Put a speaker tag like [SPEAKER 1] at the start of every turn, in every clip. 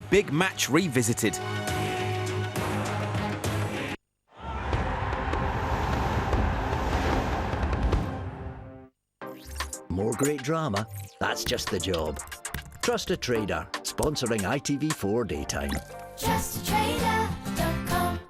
[SPEAKER 1] Big Match Revisited.
[SPEAKER 2] More great drama? That's just the job. Trust a Trader, sponsoring ITV4 Daytime.
[SPEAKER 3] TrustATrader.com.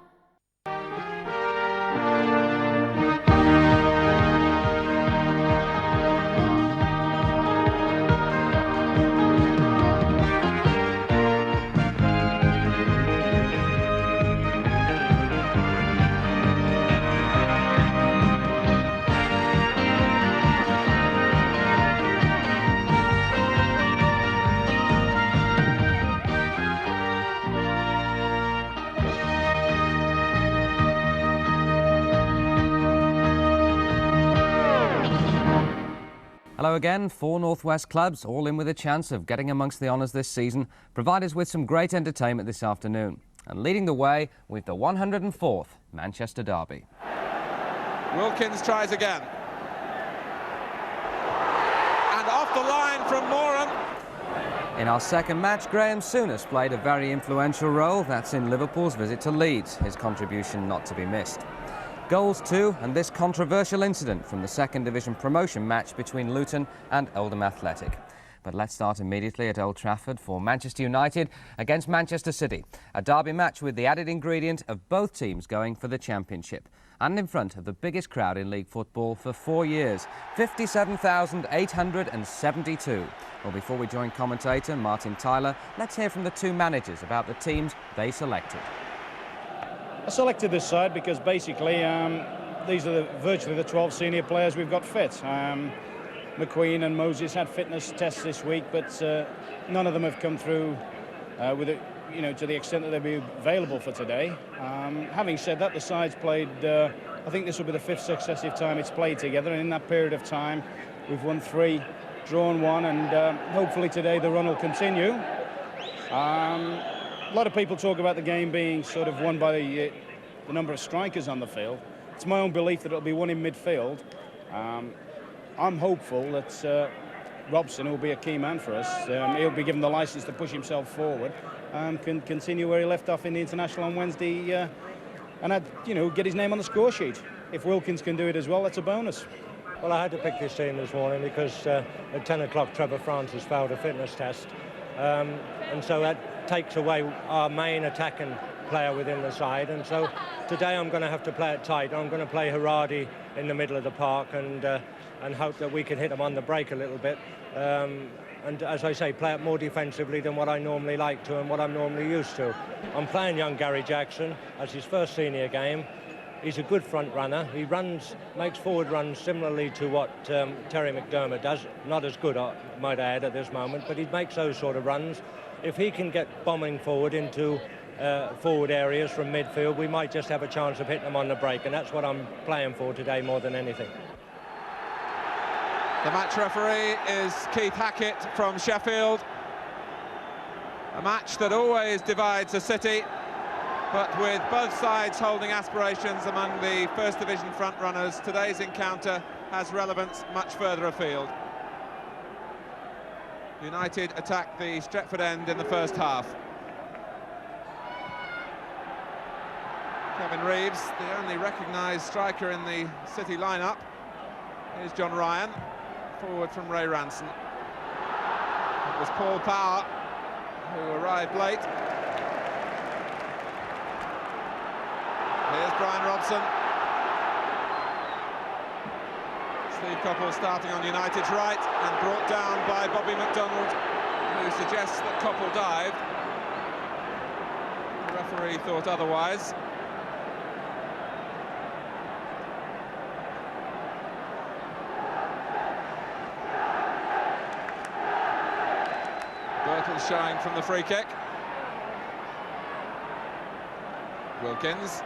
[SPEAKER 4] Hello again. 4 North West clubs, all in with a chance of getting amongst the honours this season, provide us with some great entertainment this afternoon. And leading the way with the 104th Manchester Derby.
[SPEAKER 5] Wilkins tries again. And off the line from Moran.
[SPEAKER 4] In our second match, Graham Souness played a very influential role. That's in Liverpool's visit to Leeds, his contribution not to be missed. Goals too, and this controversial incident from the second division promotion match between Luton and Oldham Athletic. But let's start immediately at Old Trafford for Manchester United against Manchester City. A derby match with the added ingredient of both teams going for the championship. And in front of the biggest crowd in league football for 4 years, 57,872. Well, before we join commentator Martin Tyler, let's hear from the two managers about the teams they selected.
[SPEAKER 6] I selected this side because basically these are virtually the 12 senior players we've got fit. McQueen and Moses had fitness tests this week, but none of them have come through with it, to the extent that they'll be available for today. Having said that, the side's played. I think this will be the 5th successive time it's played together, and in that period of time, we've won 3, drawn 1, and hopefully today the run will continue. A lot of people talk about the game being sort of won by the number of strikers on the field. It's my own belief that it'll be won in midfield. I'm hopeful that Robson, who will be a key man for us, he'll be given the licence to push himself forward and can continue where he left off in the international on Wednesday and get his name on the score sheet. If Wilkins can do it as well, that's a bonus.
[SPEAKER 7] Well, I had to pick this team this morning because at 10 o'clock Trevor Francis failed a fitness test. And so that takes away our main attacking player within the side, and so today I'm going to have to play it tight. I'm going to play Haradi in the middle of the park and hope that we can hit him on the break a little bit, and as I say, play it more defensively than what I normally like to and what I'm normally used to. I'm playing young Gary Jackson as his first senior game. He's a good front runner. He makes forward runs similarly to what Terry McDermott does. Not as good, I might add, at this moment, but he makes those sort of runs. If he can get bombing forward into forward areas from midfield, we might just have a chance of hitting them on the break, and that's what I'm playing for today more than anything.
[SPEAKER 5] The match referee is Keith Hackett from Sheffield. A match that always divides a city, but with both sides holding aspirations among the First Division front-runners, today's encounter has relevance much further afield. United attacked the Stretford end in the first half. Kevin Reeves, the only recognised striker in the City lineup. Here's John Ryan, forward from Ray Ranson. It was Paul Power who arrived late. Here's Brian Robson. Steve Coppell starting on United's right and brought down by Bobby McDonald, who suggests that Coppell dived. The referee thought otherwise. Birtle showing from the free kick. Wilkins.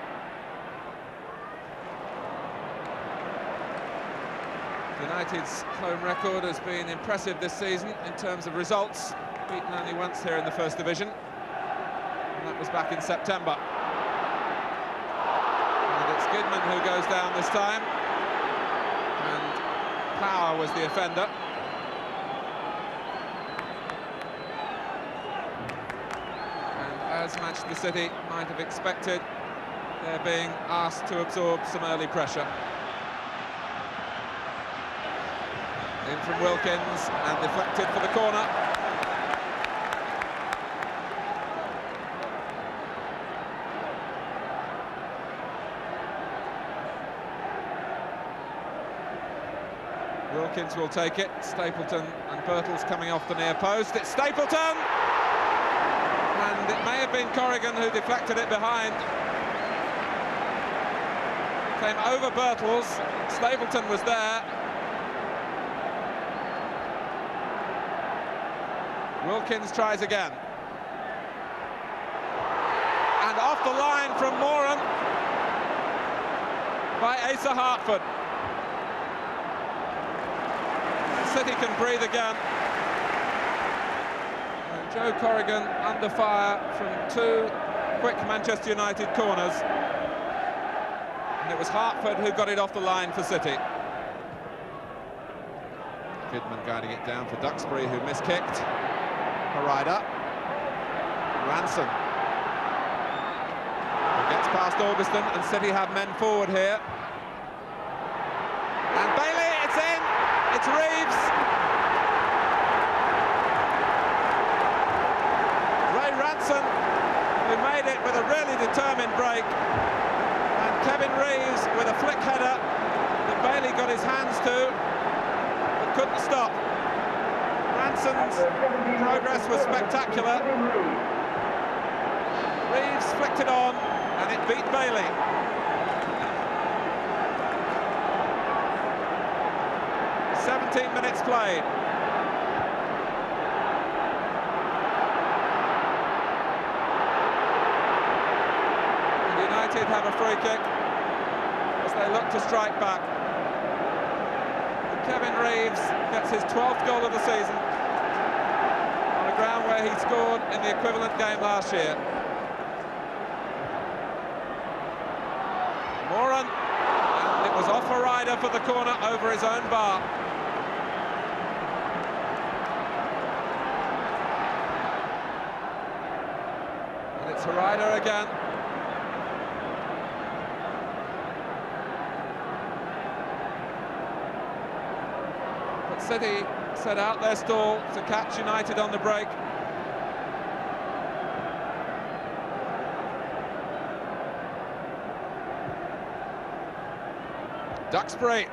[SPEAKER 5] United's home record has been impressive this season in terms of results, beaten only once here in the First Division, and that was back in September. And it's Goodman who goes down this time, and Power was the offender. as Manchester City might have expected. They're being asked to absorb some early pressure. In from Wilkins and deflected for the corner. Wilkins will take it. Stapleton and Birtles coming off the near post. It's Stapleton! And it may have been Corrigan who deflected it behind. Came over Birtles. Stapleton was there. Wilkins tries again. And off the line from Moran by Asa Hartford. City can breathe again. And Joe Corrigan under fire from two quick Manchester United corners. And it was Hartford who got it off the line for City. Kidman guiding it down for Duxbury, who miskicked. Harida. Ranson. Gets past Augustin, and City have men forward here. And Bailey, it's in! It's Reeves. Ray Ranson, who made it with a really determined break. And Kevin Reeves with a flick header that Bailey got his hands to, but couldn't stop. Ranson's progress was spectacular. Reeves flicked it on, and it beat Bailey. Minutes played. And United have a free kick as they look to strike back. And Kevin Reeves gets his 12th goal of the season on a ground where he scored in the equivalent game last year. Moran, and it was off a rider for the corner over his own bar. Harida again. But City set out their stall to catch United on the break. Duxbury,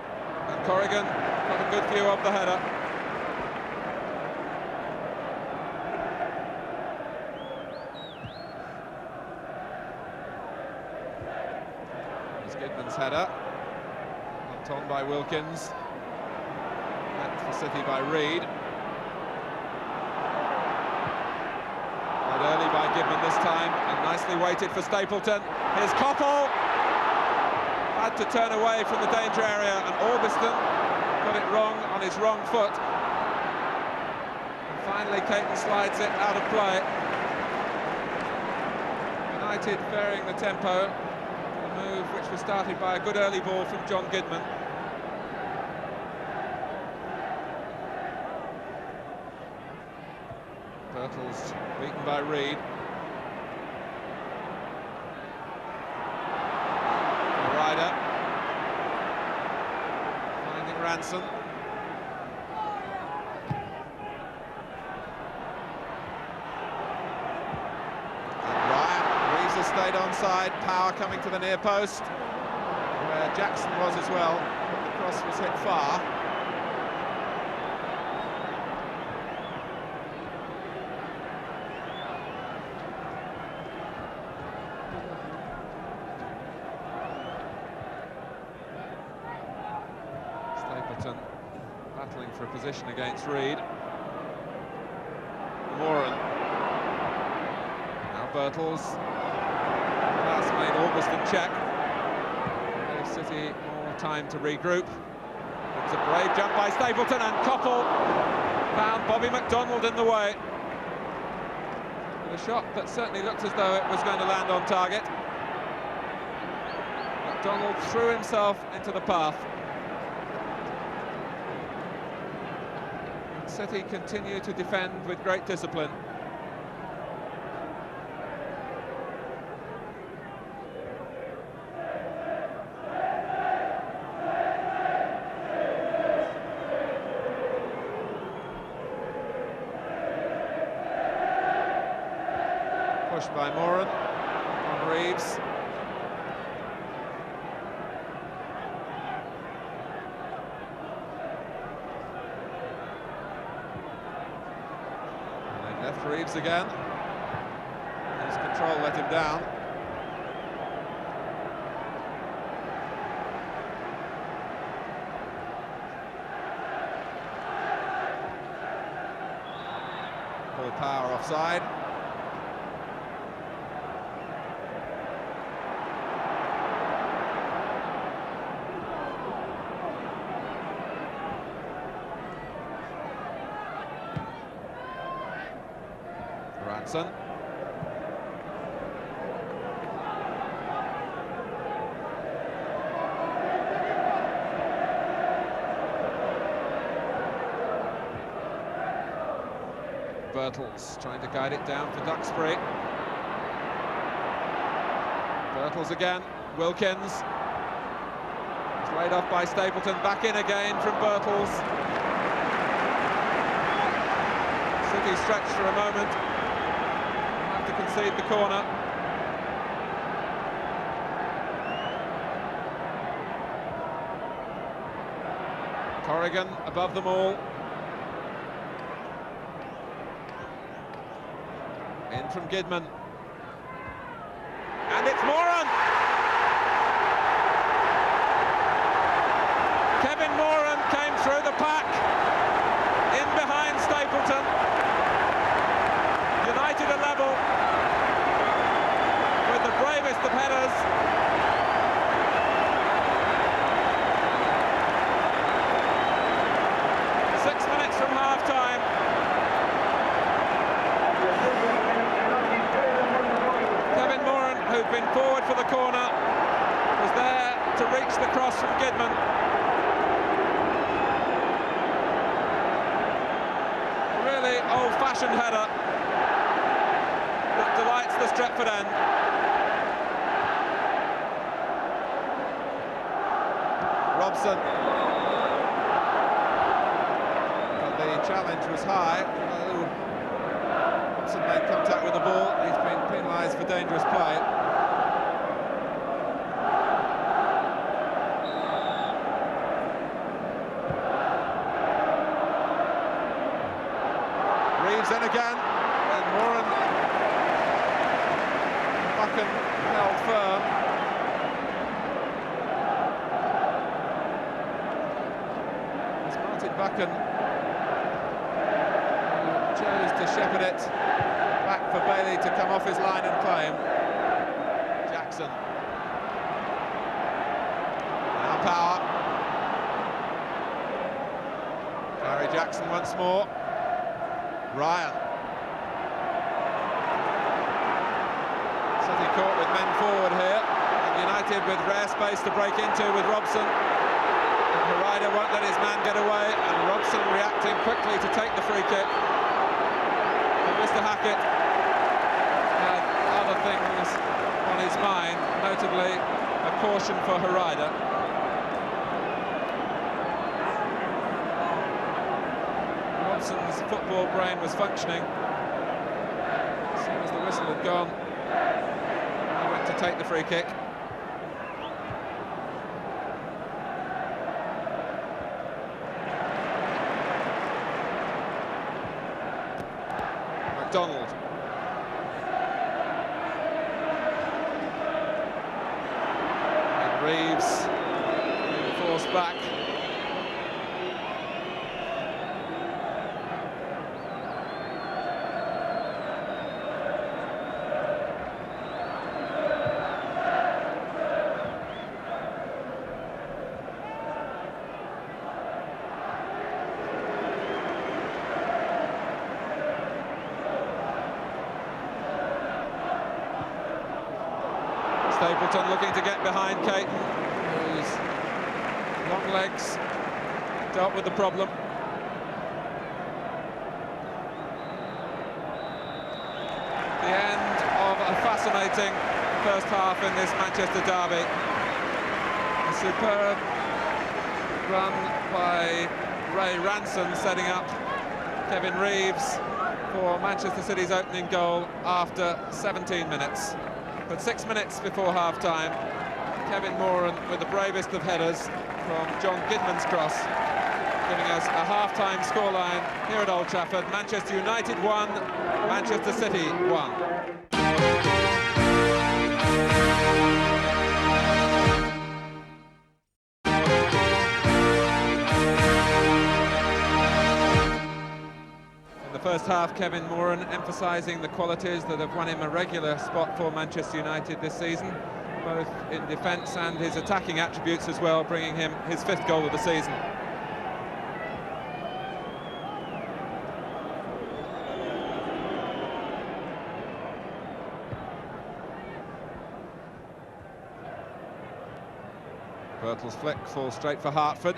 [SPEAKER 5] and Corrigan got a good view of the header. Goodman's header, knocked on by Wilkins, and for City by Reed. Played early by Goodman this time, and nicely waited for Stapleton. Here's Koppel, had to turn away from the danger area, and Augustin got it wrong on his wrong foot. And finally Caton slides it out of play. United varying the tempo. Move which was started by a good early ball from John Goodman. Birtles beaten by Reed. Harida finding Ranson. Stayed onside, Power coming to the near post, where Jackson was as well, but the cross was hit far. Stapleton battling for a position against Reed. Moran. Now Birtles. That's made Augustin check. Gave City more time to regroup. It was a brave jump by Stapleton, and Koppel found Bobby McDonald in the way. With a shot that certainly looked as though it was going to land on target. McDonald threw himself into the path. And City continue to defend with great discipline. Pushed by Moran on Reeves. And they've left Reeves again. His control let him down. Full power offside. Ranson. Birtles trying to guide it down for Duxbury. Birtles again. Wilkins. It's laid off by Stapleton. Back in again from Birtles. City stretched for a moment. Have to concede the corner. Corrigan above them all. In from Gidman. And it's Moran! Kevin Moran came through the pack. In behind Stapleton. United are level. With the bravest of headers. From half-time. Kevin Moran, who'd been forward for the corner, was there to reach the cross from Gidman. A really old-fashioned header that delights the Stretford end. Robson. Challenge was high. Robson made contact with the ball. He's been penalised for dangerous play. Reeves in again, and Moran Buchan held firm. It's Martin Buchan chose to shepherd it back for Bailey to come off his line and claim. Jackson. Now Power. Gary Jackson once more. Ryan. City caught with men forward here. And United with rare space to break into with Robson. And Harida won't let his man get away. And Robson reacting quickly to take the free kick. Mr. Hackett had other things on his mind, notably a caution for Harida. Robson's football brain was functioning. As soon as the whistle had gone, he went to take the free kick. McDonald. And Reeves being forced back. Stapleton looking to get behind Caton, whose long legs dealt with the problem. The end of a fascinating first half in this Manchester derby. A superb run by Ray Ranson setting up Kevin Reeves. for Manchester City's opening goal after 17 minutes. But 6 minutes before half-time, Kevin Moran with the bravest of headers from John Gidman's cross, giving us a half-time scoreline here at Old Trafford. Manchester United 1, Manchester City 1. The first half, Kevin Moran emphasising the qualities that have won him a regular spot for Manchester United this season, both in defence and his attacking attributes as well, bringing him his 5th goal of the season. Bertel's flick falls straight for Hartford,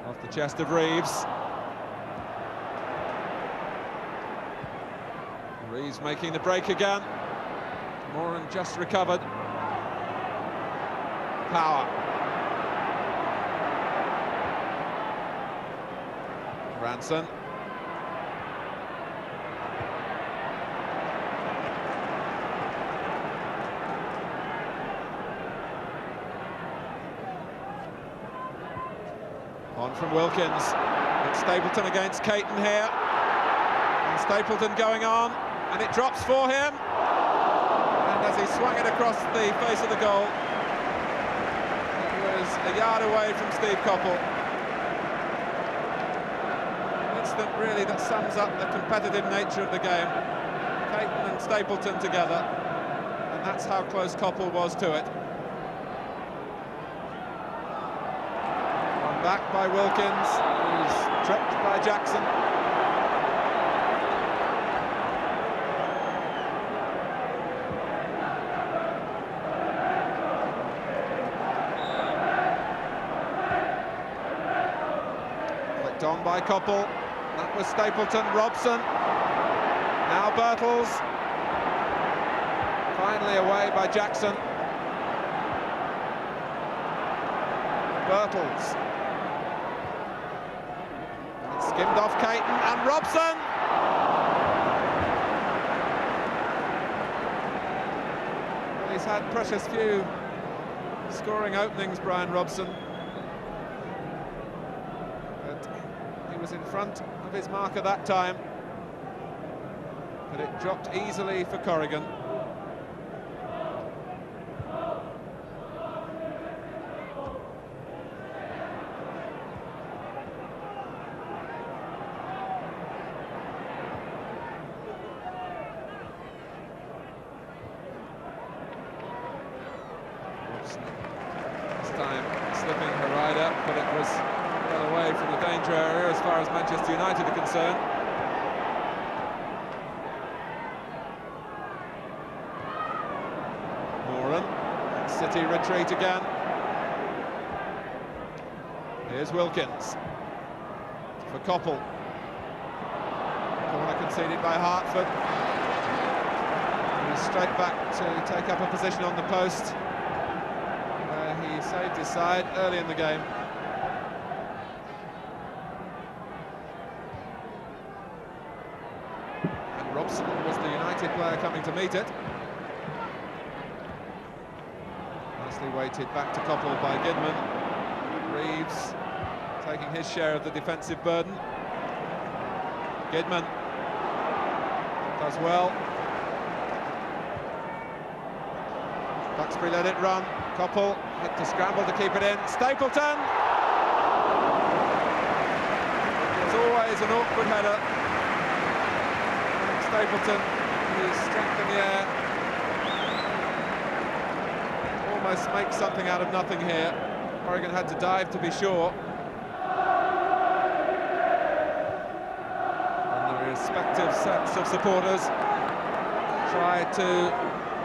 [SPEAKER 5] off the chest of Reeves. Reeves making the break again. Moran just recovered. Power. Ranson. On from Wilkins. It's Stapleton against Caton here. And Stapleton going on. And it drops for him, and as he swung it across the face of the goal, it was a yard away from Steve Coppell. An incident really that sums up the competitive nature of the game. Caton and Stapleton together, and that's how close Coppell was to it. One back by Wilkins, who's tripped by Jackson. On by Coppell, that was Stapleton, Robson, now Bertels, finally away by Jackson. Bertels, it's skimmed off Caton, and Robson! Well, he's had precious few scoring openings, Brian Robson. Was in front of his marker that time, but it dropped easily for Corrigan. This time slipping her rider, but it was well away from the danger area as far as Manchester United are concerned. Moran, City retreat again. Here's Wilkins for Coppell. Corner conceded by Hartford. He's straight back to take up a position on the post, where he saved his side early in the game. Robson was the United player coming to meet it. Nicely weighted back to Coppell by Gidman. Reeves taking his share of the defensive burden. Gidman does well. Duxbury let it run. Coppell had to scramble to keep it in. Stapleton! It's always an awkward header. Stapleton, his strength in the air, almost makes something out of nothing here. Corrigan had to dive to be sure. And the respective sets of supporters try to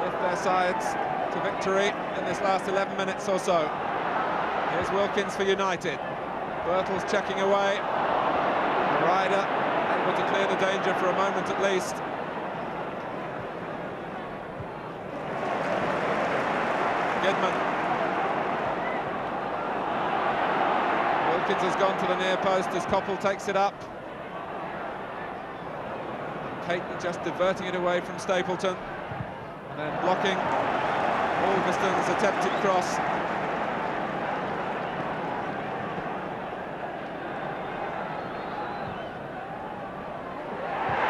[SPEAKER 5] lift their sides to victory in this last 11 minutes or so. Here's Wilkins for United. Bertels checking away. The rider able to clear the danger for a moment at least. Gidman. Wilkins has gone to the near post as Coppell takes it up. Caton just diverting it away from Stapleton, and then blocking Augustin's attempted cross.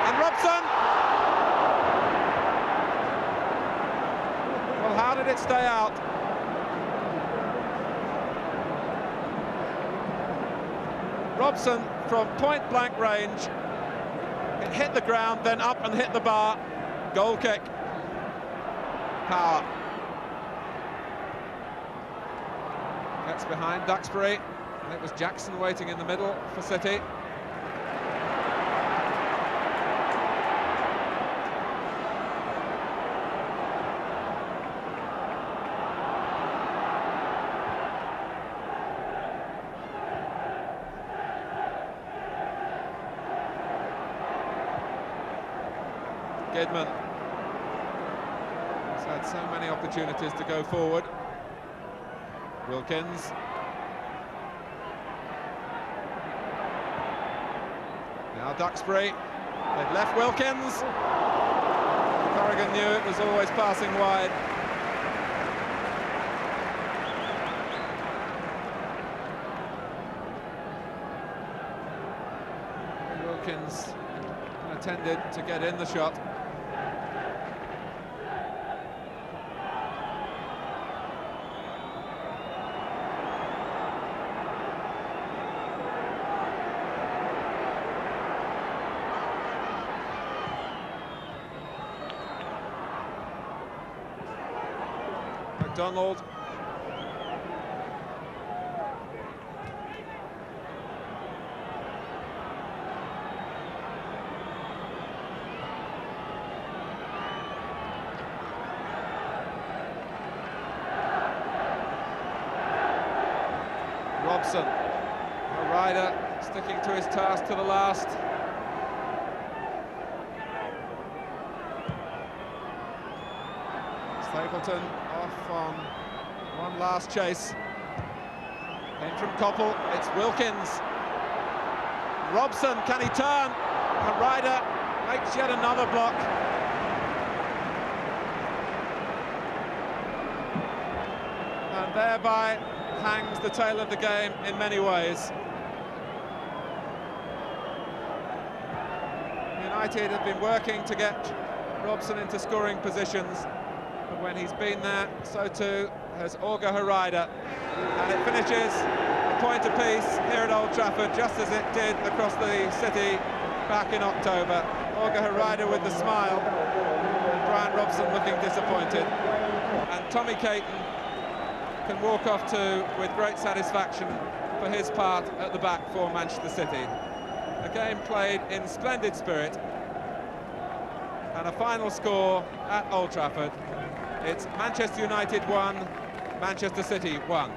[SPEAKER 5] And Robson! Well, how did it stay out? Robson from point-blank range. It hit the ground, then up and hit the bar. Goal kick. Power. Gets behind Duxbury. And it was Jackson waiting in the middle for City. Gidman has had so many opportunities to go forward. Wilkins. Now Duxbury. They've left Wilkins. Corrigan knew it was always passing wide. Wilkins intended to get in the shot. McDonald. Robson, a rider sticking to his task to the last. Stapleton off on one last chase. In from Koppel, it's Wilkins. Robson, can he turn? A rider makes yet another block. And thereby hangs the tail of the game in many ways. United have been working to get Robson into scoring positions, but when he's been there, so too has Orga Harida. And it finishes a point apiece here at Old Trafford, just as it did across the city back in October. Orga Harida with the smile, and Brian Robson looking disappointed. And Tommy Caton can walk off to with great satisfaction for his part at the back for Manchester City. A game played in splendid spirit, and a final score at Old Trafford. It's Manchester United 1, Manchester City 1.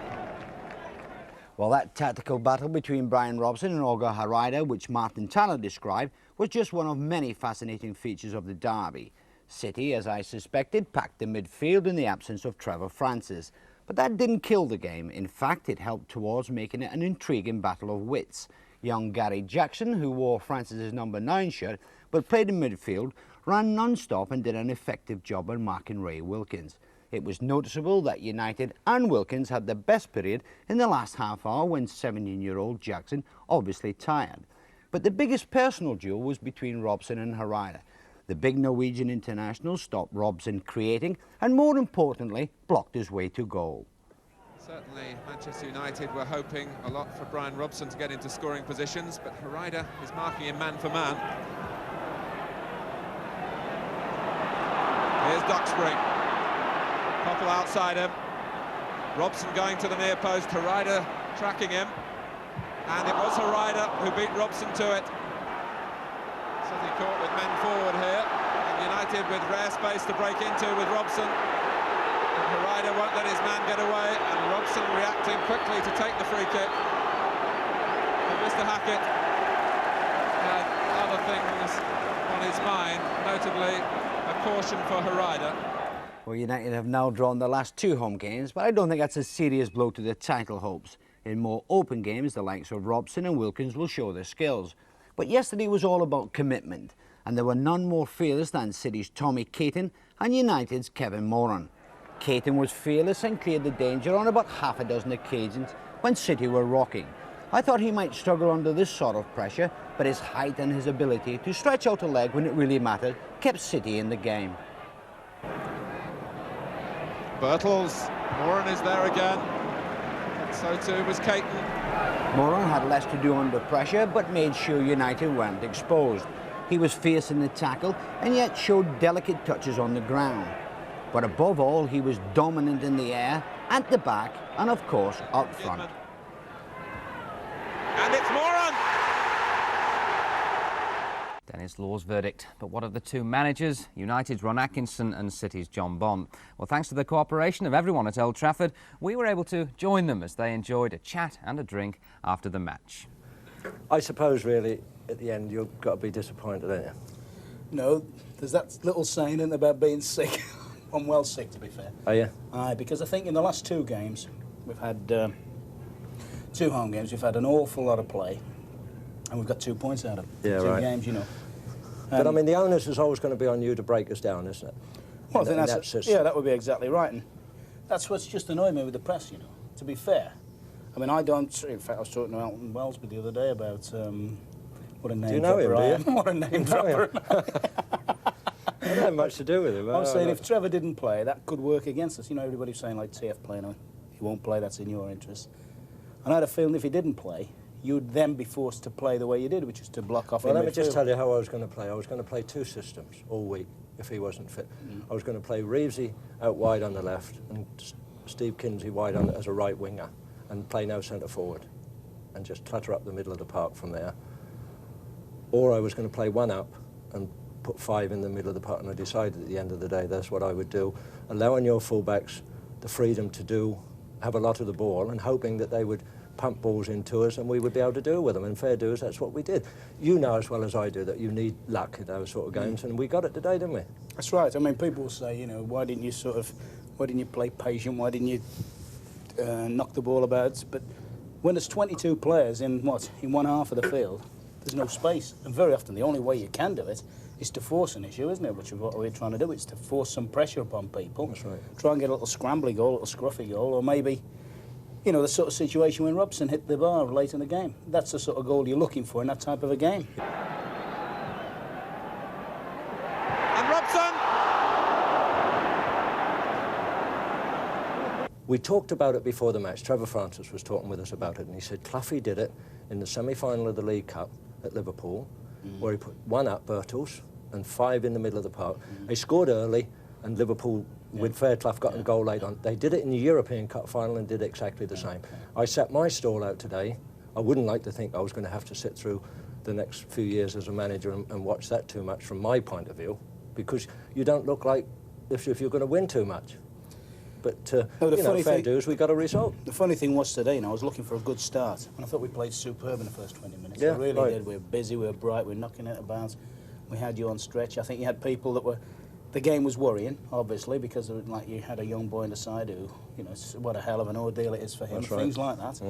[SPEAKER 1] Well, that tactical battle between Brian Robson and Orga Harida, which Martin Tanner described, was just one of many fascinating features of the derby. City, as I suspected, packed the midfield in the absence of Trevor Francis. But that didn't kill the game. In fact, it helped towards making it an intriguing battle of wits. Young Gary Jackson, who wore Francis's number 9 shirt but played in midfield, ran non-stop and did an effective job on marking Ray Wilkins. It was noticeable that United and Wilkins had the best period in the last half hour when 17-year-old Jackson obviously tired. But the biggest personal duel was between Robson and Harida. The big Norwegian international stopped Robson creating and, more importantly, blocked his way to goal.
[SPEAKER 5] Certainly Manchester United were hoping a lot for Brian Robson to get into scoring positions, but Harida is marking him man for man. Here's Duxbury. Koppel outside him. Robson going to the near post, Harida tracking him. And it was Harida who beat Robson to it. City caught with men forward here, and United with rare space to break into with Robson. And Harida won't let his man get away, and Robson reacting quickly to take the free kick. But Mr. Hackett had other things on his mind, notably a caution for Harida.
[SPEAKER 1] Well, United have now drawn the last 2 home games, but I don't think that's a serious blow to their title hopes. In more open games, the likes of Robson and Wilkins will show their skills. But yesterday was all about commitment, and there were none more fearless than City's Tommy Caton and United's Kevin Moran. Caton was fearless and cleared the danger on about half a dozen occasions when City were rocking. I thought he might struggle under this sort of pressure, but his height and his ability to stretch out a leg when it really mattered kept City in the game.
[SPEAKER 5] Birtles, Moran is there again. So too was Caton.
[SPEAKER 1] Moran had less to do under pressure, but made sure United weren't exposed. He was fierce in the tackle and yet showed delicate touches on the ground. But above all, he was dominant in the air, at the back, and of course up front.
[SPEAKER 5] And it's Moran!
[SPEAKER 4] Dennis Law's verdict. But what of the two managers, United's Ron Atkinson and City's John Bond? Well, thanks to the cooperation of everyone at Old Trafford, we were able to join them as they enjoyed a chat and a drink after the match.
[SPEAKER 7] I suppose, really, at the end, you've got to be disappointed, haven't you?
[SPEAKER 6] No, there's that little saying in about being sick. I'm well sick, to be fair.
[SPEAKER 7] Are you?
[SPEAKER 6] Aye, because I think in the last two games, we've had 2 home games, we've had an awful lot of play, and we've got 2 points out of
[SPEAKER 7] Yeah,
[SPEAKER 6] 2
[SPEAKER 7] right.
[SPEAKER 6] games, you know.
[SPEAKER 7] But I mean, the onus is always going to be on you to break us down, isn't it?
[SPEAKER 6] Well, I think
[SPEAKER 7] that's
[SPEAKER 6] yeah, that would be exactly right, and that's what's just annoyed me with the press, you know, to be fair. I mean, I don't, in fact, I was talking to Elton Wellesby the other day about what a name
[SPEAKER 7] Do you know him,
[SPEAKER 6] dropper I am.
[SPEAKER 7] do you?
[SPEAKER 6] What a name dropper.
[SPEAKER 7] I don't have much to do with him.
[SPEAKER 6] I'm saying if Trevor didn't play, that could work against us. You know, everybody's saying, like, TF playing, he won't play, that's in your interest. And I had a feeling if he didn't play, you'd then be forced to play the way you did, which is to block off.
[SPEAKER 7] Well, let me just tell you how I was going to play. I was going to play 2 systems all week if he wasn't fit. I was going to play Reevesy out wide on the left and Steve Kinsey wide on as a right winger and play no centre forward and just clutter up the middle of the park from there. Or I was going to play 1 up and put 5 in the middle of the park, and I decided at the end of the day that's what I would do, allowing your fullbacks the freedom to have a lot of the ball and hoping that they would pump balls into us and we would be able to do with them, and fair dues, that's what we did. You know as well as I do that you need luck in those sort of games, and we got it today, didn't we?
[SPEAKER 6] That's right. I mean, people will say, you know, why didn't you play patient, why didn't you knock the ball about? But when there's 22 players in one half of the field, there's no space, and very often the only way you can do it is to force an issue, isn't it? Which is what we're trying to do. It's to force some pressure upon people.
[SPEAKER 7] That's right.
[SPEAKER 6] Try and get a little scrambly goal, a little scruffy goal, or maybe, you know, the sort of situation when Robson hit the bar late in the game. That's the sort of goal you're looking for in that type of a game.
[SPEAKER 5] And Robson!
[SPEAKER 7] We talked about it before the match. Trevor Francis was talking with us about it, and he said Cloughy did it in the semi-final of the League Cup at Liverpool, where he put 1 up, Birtles, and 5 in the middle of the park. They scored early, and Liverpool, with Fairclough, got a goal late on. They did it in the European Cup final and did exactly the same. I set my stall out today. I wouldn't like to think I was going to have to sit through the next few years as a manager and watch that too much from my point of view, because you don't look like if you're going to win too much. But, you know, fair dues, we got a result.
[SPEAKER 6] The funny thing was today, you know, I was looking for a good start, and I thought we played superb in the first 20 minutes.
[SPEAKER 7] Yeah,
[SPEAKER 6] we really
[SPEAKER 7] right.
[SPEAKER 6] did. We were busy, we were bright, we were knocking it about. We had you on stretch. I think you had people that were... The game was worrying, obviously, because of, like, you had a young boy on the side who, you know, what a hell of an ordeal it is for him,
[SPEAKER 7] That's right.
[SPEAKER 6] things like that.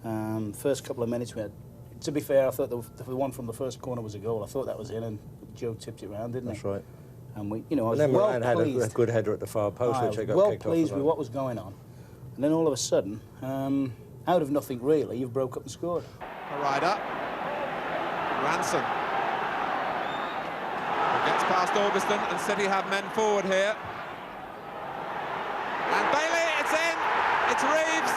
[SPEAKER 7] Yeah.
[SPEAKER 6] First couple of minutes we had... To be fair, I thought the one from the first corner was a goal. I thought that was in, and Joe tipped it round, didn't he?
[SPEAKER 7] That's right.
[SPEAKER 6] And we, you know, I was
[SPEAKER 7] And then
[SPEAKER 6] well
[SPEAKER 7] Moran had
[SPEAKER 6] pleased.
[SPEAKER 7] a good header at the far post,
[SPEAKER 6] I
[SPEAKER 7] which I
[SPEAKER 6] was
[SPEAKER 7] got
[SPEAKER 6] well
[SPEAKER 7] kicked off.
[SPEAKER 6] pleased with what was going on. And then all of a sudden, out of nothing really, you've broke up and scored.
[SPEAKER 5] A rider. Ranson. Gets past Augustin, and City have men forward here. And Bailey, it's in! It's Reeves!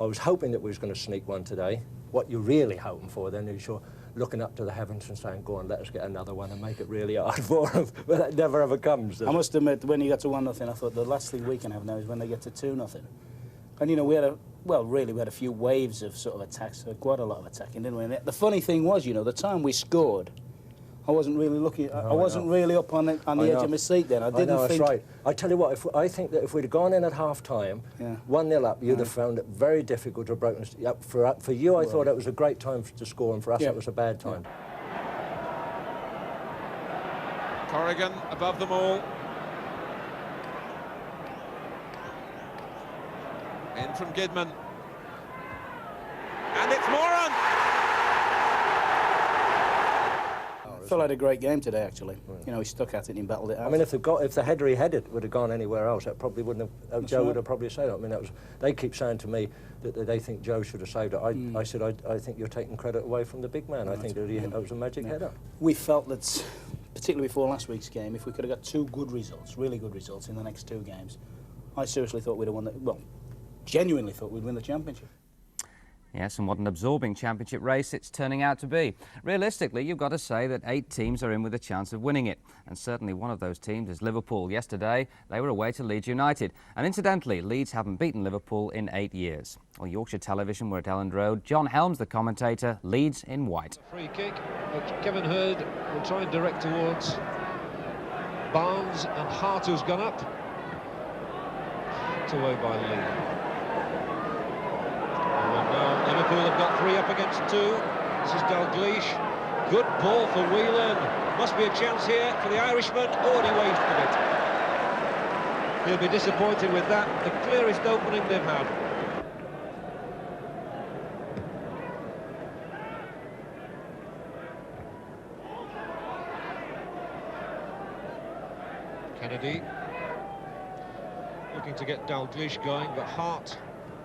[SPEAKER 7] I was hoping that we was going to sneak one today. What you're really hoping for then is you're looking up to the heavens and saying, go on, let us get another one and make it really hard for them. But that never ever comes.
[SPEAKER 6] I must admit, when you got to 1-0, I thought the last thing we can have now is when they get to 2-0. And, you know, we had a few waves of sort of attacks, quite a lot of attacking, didn't we? And the funny thing was, you know, the time we scored, I wasn't really looking. I wasn't really up on the edge of my seat then. I didn't
[SPEAKER 7] know,
[SPEAKER 6] think.
[SPEAKER 7] that's right. I tell you what, I think that if we'd have gone in at half time, 1-0 up, you'd have found it very difficult to have broken us up. For you, I thought it was a great time to score, and for us, it was a bad time.
[SPEAKER 5] Corrigan above them all. In from Gidman. And it's Moran!
[SPEAKER 6] Phil had a great game today, actually. You know, he stuck at it and he battled it out.
[SPEAKER 7] I mean, if the header he headed would have gone anywhere else, that probably wouldn't have. Joe would have probably saved it. I mean, they keep saying to me that they think Joe should have saved it. I said, I think you're taking credit away from the big man. I think that was a magic header.
[SPEAKER 6] We felt that, particularly before last week's game, if we could have got 2 good results, really good results in the next 2 games, I seriously thought we'd have won the, well, genuinely thought we'd win the championship.
[SPEAKER 4] Yes, and what an absorbing championship race it's turning out to be. Realistically, you've got to say that 8 teams are in with a chance of winning it. And certainly one of those teams is Liverpool. Yesterday, they were away to Leeds United. And incidentally, Leeds haven't beaten Liverpool in 8 years. Well, Yorkshire Television were at Elland Road. John Helms, the commentator, Leeds in white.
[SPEAKER 3] Free kick, which Kevin Hurd will try and direct towards Barnes, and Hart, who's gone up. It's away by Lee. Liverpool have got 3 up against 2. This is Dalglish. Good ball for Whelan. Must be a chance here for the Irishman. Oh, and he wasted it. He'll be disappointed with that. The clearest opening they've had. Kennedy looking to get Dalglish going, but Hart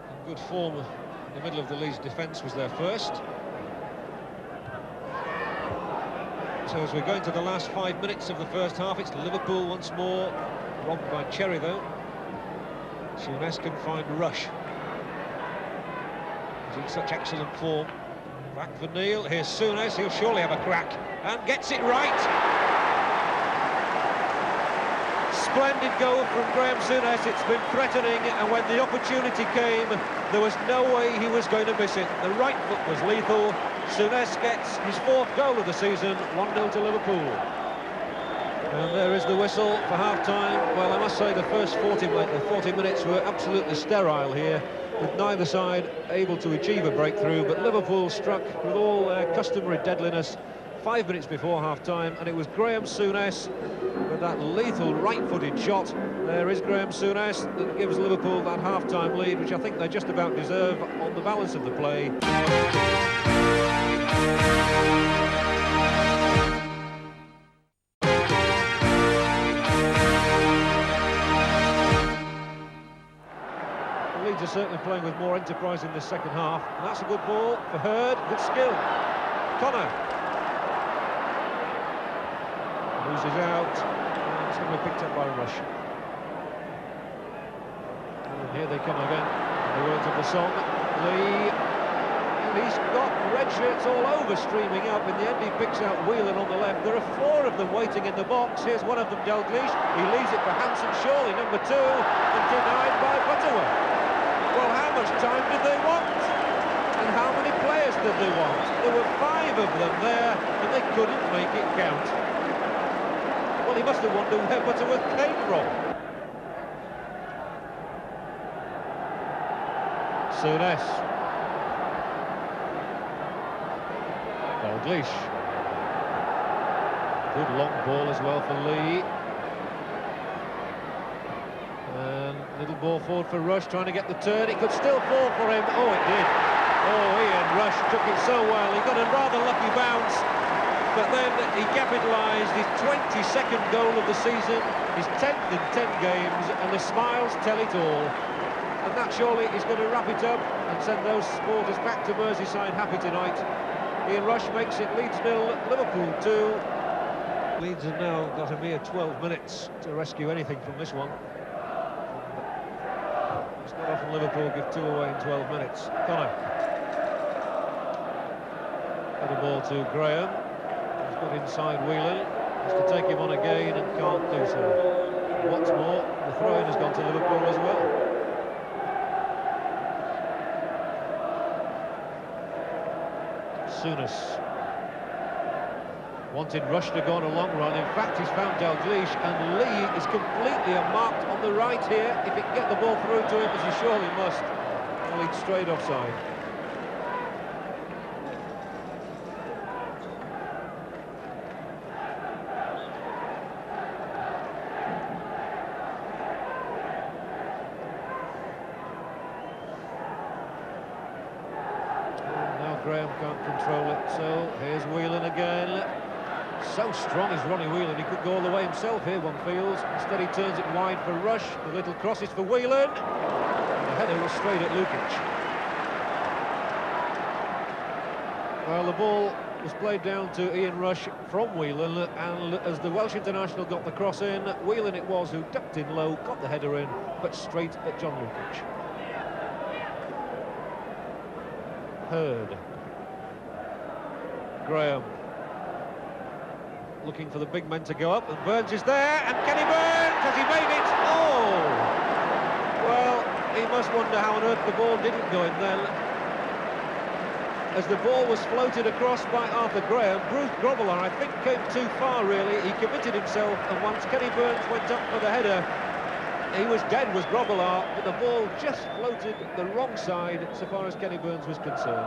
[SPEAKER 3] in good form. In the middle of the Leeds defence was there first. So as we're going to the last 5 minutes of the first half, it's Liverpool once more, robbed by Cherry though. Souness can find Rush. He's in such excellent form. Back for Neil, here's Souness, he'll surely have a crack, and gets it right. Splendid goal from Graham Souness. It's been threatening, and when the opportunity came, there was no way he was going to miss it. The right foot was lethal. Souness gets his 4th goal of the season, 1-0 to Liverpool. And there is the whistle for half-time. Well, I must say the first 40 minutes were absolutely sterile here, with neither side able to achieve a breakthrough, but Liverpool struck with all their customary deadliness 5 minutes before half-time, and it was Graham Souness with that lethal right-footed shot. There is Graham Souness that gives Liverpool that half-time lead, which I think they just about deserve on the balance of the play. The Leeds are certainly playing with more enterprise in the second half, and that's a good ball for Hurd, good skill. Connor. Loses out, and it's going to be picked up by Rush. And here they come again, the words of the song. Lee, and he's got red shirts all over streaming up. In the end, he picks out Whelan on the left. There are 4 of them waiting in the box. Here's one of them, Dalglish. He leaves it for Hanson, surely number 2, and denied by Butterworth. Well, how much time did they want? And how many players did they want? There were 5 of them there, and they couldn't make it count. Well, he must have wondered where Butterworth came from. Souness. Dalglish. Good long ball as well for Lee. And little ball forward for Rush, trying to get the turn. It could still fall for him. Oh, it did. Oh, Ian Rush took it so well. He got a rather lucky bounce. But then he capitalised his 22nd goal of the season, his 10th in 10 games, and the smiles tell it all. And that surely is going to wrap it up and send those supporters back to Merseyside happy tonight. Ian Rush makes it Leeds 0, Liverpool 2. Leeds have now got a mere 12 minutes to rescue anything from this one. It's not often Liverpool give 2 away in 12 minutes. Connor. Got the ball to Graham. Got inside Whelan, has to take him on again and can't do so. What's more, the throw-in has gone to Liverpool as well. Souness wanted Rush to go on a long run. In fact, he's found Dalglish, and Lee is completely unmarked on the right here. If he can get the ball through to him, as he surely must, he'll lead straight offside. Graham can't control it, so here's Whelan again. So strong is Ronnie Whelan, he could go all the way himself here, one feels. Instead he turns it wide for Rush, the little cross is for Whelan. The header was straight at Lukic. Well, the ball was played down to Ian Rush from Whelan, and as the Welsh international got the cross in, Whelan it was who ducked in low, got the header in, but straight at John Lukic. Hurd. Graham. Looking for the big men to go up, and Burns is there, and Kenny Burns, has he made it? Oh! Well, he must wonder how on earth the ball didn't go in then. As the ball was floated across by Arthur Graham, Bruce Grobbelaar, I think, came too far, really. He committed himself, and once Kenny Burns went up for the header, he was dead, was Grobbelaar, but the ball just floated the wrong side, so far as Kenny Burns was concerned.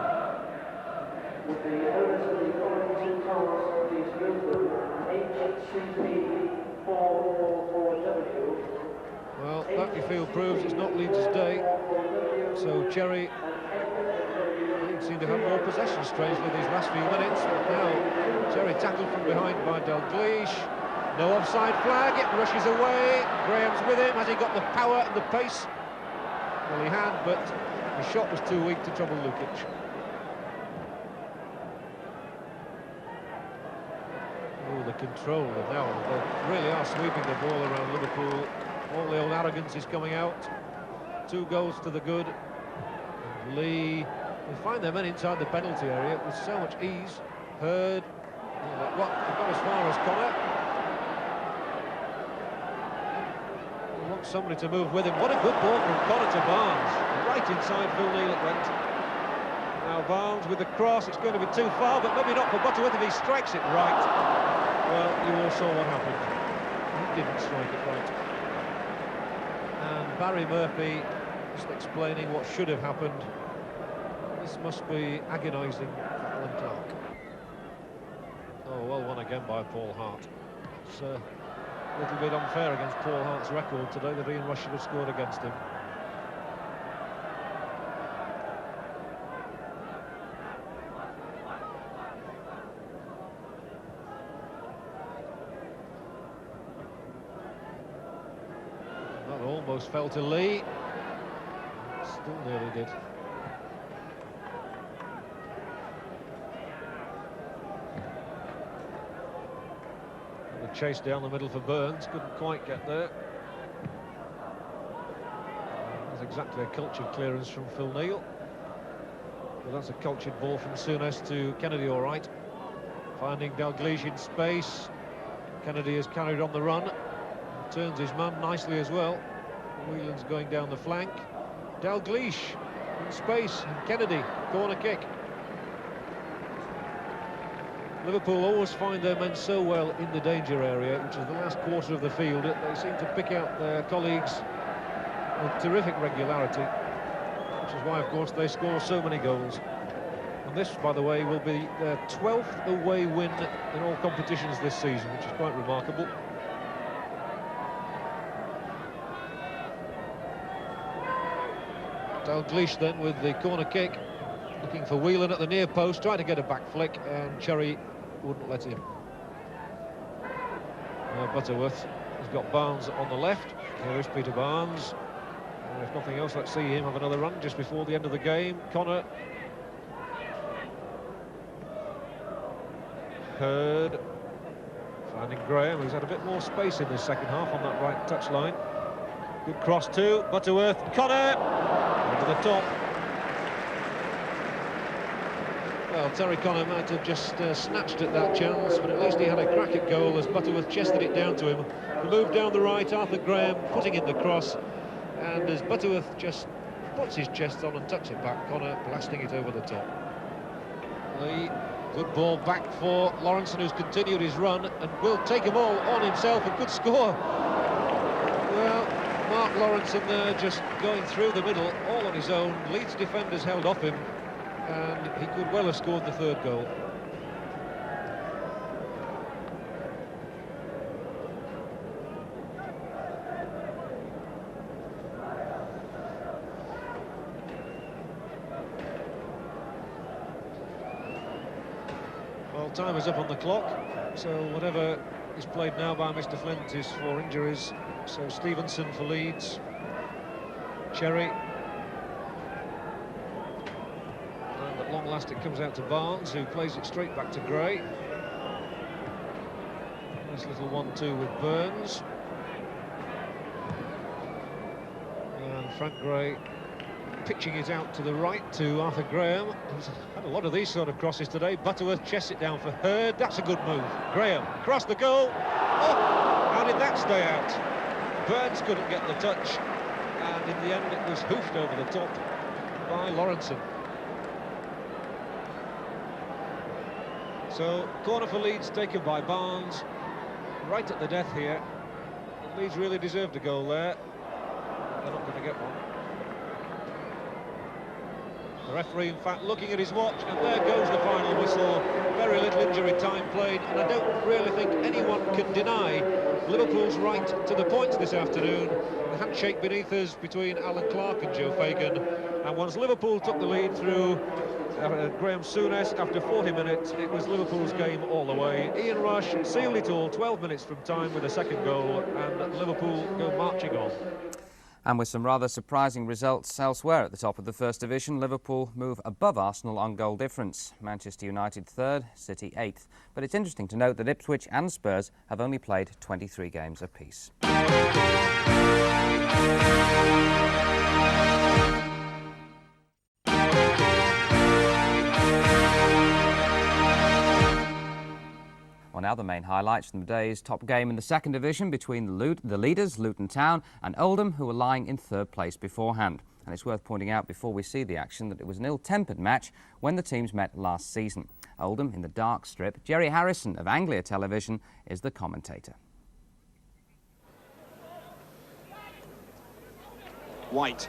[SPEAKER 3] Well, Buckley Field proves it's not Leeds' day, so Cherry seem to have more possession, strangely, these last few minutes. But now, Cherry tackled from behind by Dalglish. No offside flag, it rushes away. Graham's with him. Has he got the power and the pace? Well, he had, but his shot was too weak to trouble Lukic. Oh, the control now. They really are sweeping the ball around Liverpool. All the old arrogance is coming out. 2 goals to the good. And Lee, they find their men inside the penalty area with so much ease. Hurd, he got as far as Connor. He wants somebody to move with him. What a good ball from Connor to Barnes. Right inside Phil Neal it went. Now Barnes with the cross, it's going to be too far, but maybe not for Butterworth if he strikes it right. Well, you all saw what happened. He didn't strike it right. And Barry Murphy just explaining what should have happened. This must be agonising for Alan Clark. Oh, well won again by Paul Hart. It's a little bit unfair against Paul Hart's record today that Ian Rush should have scored against him. That almost fell to Lee. Still nearly did. Chase down the middle for Burns, couldn't quite get there. That's exactly a cultured clearance from Phil Neal. But that's a cultured ball from Souness to Kennedy, all right. Finding Dalglish in space. Kennedy is carried on the run. Turns his man nicely as well. Whelan's going down the flank. Dalglish in space, and Kennedy, corner kick. Liverpool always find their men so well in the danger area, which is the last quarter of the field. They seem to pick out their colleagues with terrific regularity, which is why, of course, they score so many goals. And this, by the way, will be their 12th away win in all competitions this season, which is quite remarkable. Dalglish then with the corner kick, looking for Whelan at the near post, trying to get a back flick, and Cherry wouldn't let him. Now Butterworth has got Barnes on the left. Here is Peter Barnes. And if nothing else, let's see him have another run just before the end of the game. Connor. Hurd. Finding Graham, who's had a bit more space in the second half on that right touchline. Good cross too. Butterworth. Connor. Over the top. Well, Terry Connor might have just snatched at that chance, but at least he had a crack at goal as Butterworth chested it down to him. He moved down the right, Arthur Graham putting in the cross, and as Butterworth just puts his chest on and tucks it back, Connor blasting it over the top. Lee, good ball back for Lawrenson, who's continued his run and will take them all on himself and could score. Well, Mark Lawrenson there just going through the middle, all on his own. Leeds defenders held off him, and he could well have scored the third goal. Well, time is up on the clock, so whatever is played now by Mr. Flint is for injuries. So Stevenson for Leeds, Cherry, and at long last it comes out to Barnes, who plays it straight back to Gray. Nice little 1-2 with Burns. And Frank Gray pitching it out to the right to Arthur Graham. He's had a lot of these sort of crosses today. Butterworth chests it down for Hurd. That's a good move. Graham across the goal. Oh, how did that stay out? Burns couldn't get the touch, and in the end it was hoofed over the top by Lawrenson. So corner for Leeds taken by Barnes, right at the death here. And Leeds really deserved a goal there. They're not going to get one. The referee, in fact, looking at his watch, and there goes the final whistle. Very little injury time played, and I don't really think anyone can deny Liverpool's right to the points this afternoon. The handshake beneath us between Alan Clark and Joe Fagan, and once Liverpool took the lead through Graham Souness after 40 minutes, it was Liverpool's game all the way. Ian Rush sealed it all 12 minutes from time with a second goal, and Liverpool go marching on.
[SPEAKER 4] And with some rather surprising results elsewhere at the top of the First Division, Liverpool move above Arsenal on goal difference. Manchester United 3rd, City 8th. But it's interesting to note that Ipswich and Spurs have only played 23 games apiece. Well, now the main highlights from the day's top game in the second division between the leaders, Luton Town, and Oldham, who were lying in third place beforehand. And it's worth pointing out before we see the action that it was an ill-tempered match when the teams met last season. Oldham in the dark strip. Jerry Harrison of Anglia Television is the commentator.
[SPEAKER 8] White.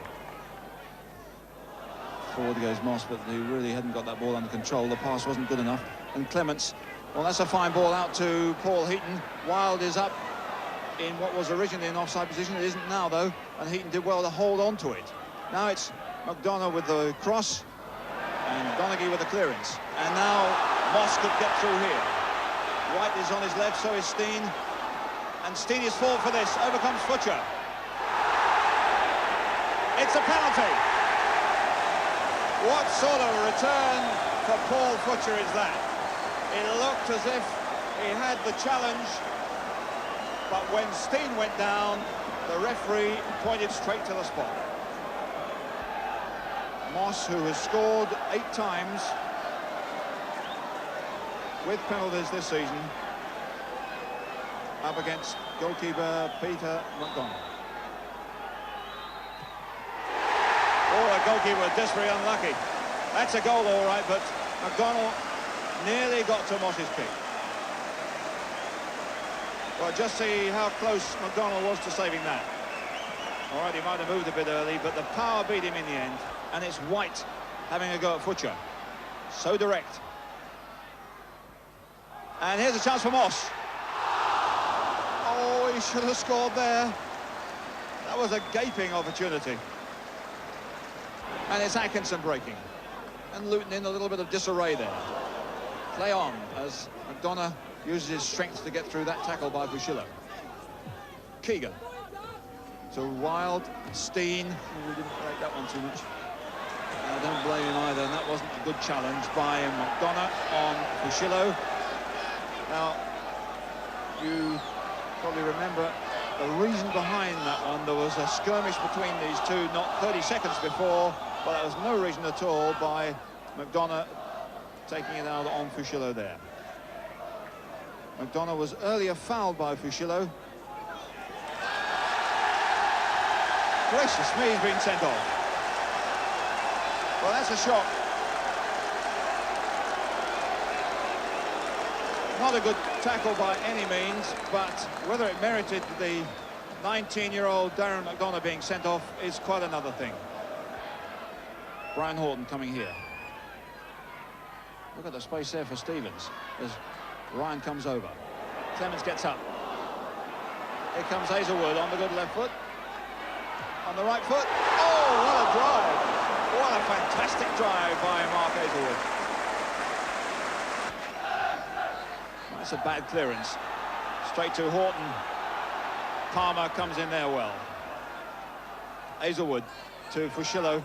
[SPEAKER 8] Forward goes Moss, but he really hadn't got that ball under control. The pass wasn't good enough. And Clements, well, that's a fine ball out to Paul Heaton. Wild is up in what was originally an offside position. It isn't now, though, and Heaton did well to hold on to it. Now it's McDonough with the cross and Donaghy with the clearance. And now Moss could get through here. White is on his left, so is Steen. And Steen is full for this. Over comes Futcher. It's a penalty. What sort of return for Paul Futcher is that? It looked as if he had the challenge, but when Steen went down, the referee pointed straight to the spot. Moss, who has scored 8 times with penalties this season, up against goalkeeper Peter McDonough. Oh, the goalkeeper desperately unlucky. That's a goal, all right, but McDonough nearly got to Moss's kick. Well, just see how close McDonough was to saving that. All right, he might have moved a bit early, but the power beat him in the end. And it's White having a go at Futcher. So direct. And here's a chance for Moss. Oh, he should have scored there. That was a gaping opportunity. And it's Atkinson breaking. And Luton in a little bit of disarray there. Play on as McDonough uses his strength to get through that tackle by Fushillo. Keegan to Wild, Steen. Oh, we didn't break that one too much. I don't blame him either, and that wasn't a good challenge by McDonough on Fushillo. Now, you probably remember the reason behind that one. There was a skirmish between these two not 30 seconds before, but there was no reason at all by McDonough taking it out on Fushillo there. McDonough was earlier fouled by Fushillo. Gracious me, he's been sent off. Well, that's a shock. Not a good tackle by any means, but whether it merited the 19-year-old Darren McDonough being sent off is quite another thing. Brian Horton coming here. Look at the space there for Stevens as Ryan comes over. Clements gets up. Here comes Hazelwood on the good left foot. On the right foot. Oh, what a drive. What a fantastic drive by Mark Hazelwood. That's a bad clearance. Straight to Horton. Palmer comes in there well. Hazelwood to Fushillo.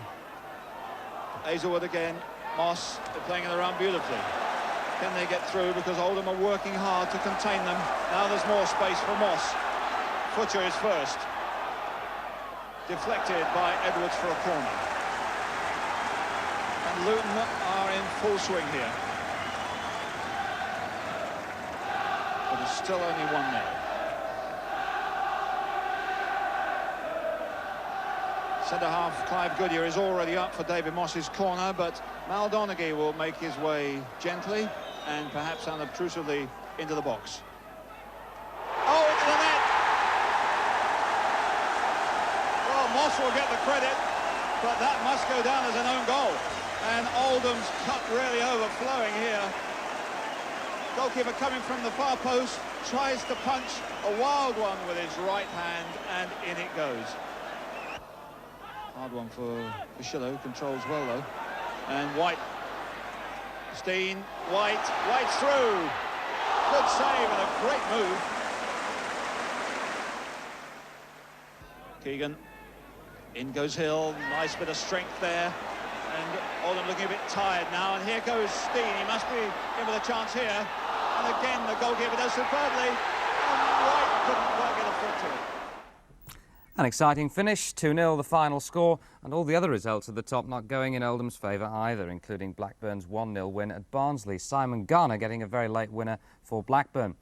[SPEAKER 8] Hazelwood again. Moss, they're playing it around beautifully. Can they get through? Because Oldham are working hard to contain them. Now there's more space for Moss. Futcher is first. Deflected by Edwards for a corner. And Luton are in full swing here. But there's still only 1-0. Centre-half Clive Goodyear is already up for David Moss's corner, but Mal Donaghy will make his way gently and perhaps unobtrusively into the box. Oh, into the net! Well, Moss will get the credit, but that must go down as an own goal. And Oldham's cup really overflowing here. Goalkeeper coming from the far post, tries to punch a wild one with his right hand, and in it goes. Hard one for Fushillo, controls well though. And White, Steen, White's through. Good save and a great move. Keegan, in goes Hill, nice bit of strength there. And Oldham looking a bit tired now, and here goes Steen, he must be in with a chance here. And again the goalkeeper does superbly, and White couldn't quite get a foot to it.
[SPEAKER 4] An exciting finish, 2-0 the final score, and all the other results at the top not going in Oldham's favour either, including Blackburn's 1-0 win at Barnsley. Simon Garner getting a very late winner for Blackburn.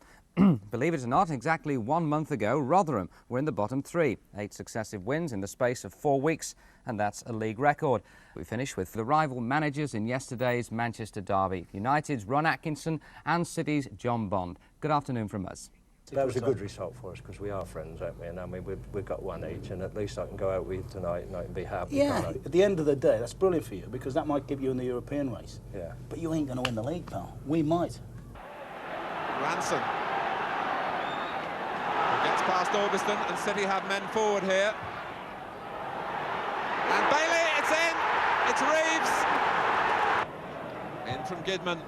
[SPEAKER 4] Believe it or not, exactly 1 month ago, Rotherham were in the bottom 3. 8 successive wins in the space of 4 weeks, and that's a league record. We finish with the rival managers in yesterday's Manchester derby. United's Ron Atkinson and City's John Bond. Good afternoon from us.
[SPEAKER 7] That was a good result for us because we are friends, aren't we? And I mean, we've got 1 each, and at least I can go out with you tonight and I can be happy.
[SPEAKER 9] Yeah, at the end of the day, that's brilliant for you because that might give you in the European race.
[SPEAKER 7] Yeah.
[SPEAKER 9] But you ain't going to win the league, pal. We might.
[SPEAKER 5] Ransom gets past Augustin, and City have men forward here. And Bailey, it's in! It's Reeves! In from Gidman.